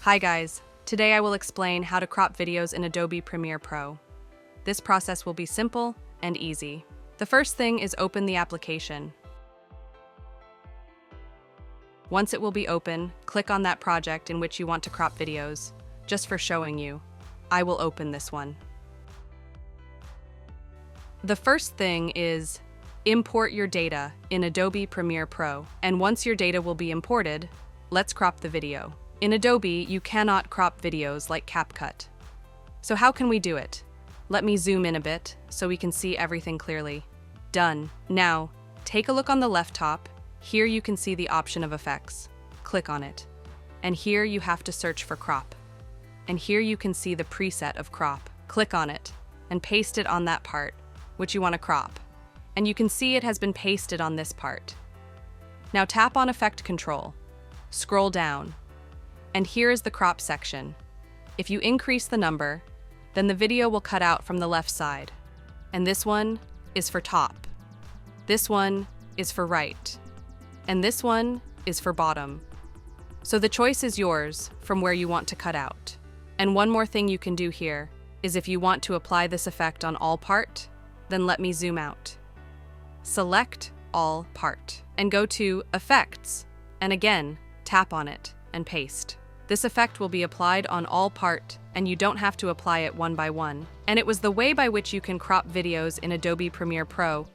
Hi guys, today I will explain how to crop videos in Adobe Premiere Pro. This process will be simple and easy. The first thing is open the application. Once it will be open, click on that project in which you want to crop videos. Just for showing you, I will open this one. The first thing is import your data in Adobe Premiere Pro, and once your data will be imported, let's crop the video. In Adobe, you cannot crop videos like CapCut. So how can we do it? Let me zoom in a bit so we can see everything clearly. Done. Now, take a look on the left top. Here you can see the option of effects. Click on it. And here you have to search for crop. And here you can see the preset of crop. Click on it and paste it on that part which you want to crop. And you can see it has been pasted on this part. Now tap on Effect Control. Scroll down. And here is the crop section. If you increase the number, then the video will cut out from the left side. And this one is for top. This one is for right. And this one is for bottom. So the choice is yours from where you want to cut out. And one more thing you can do here is if you want to apply this effect on all part, then let me zoom out. Select all part and go to Effects, and again, tap on it and paste. This effect will be applied on all part, and you don't have to apply it one by one. And it was the way by which you can crop videos in Adobe Premiere Pro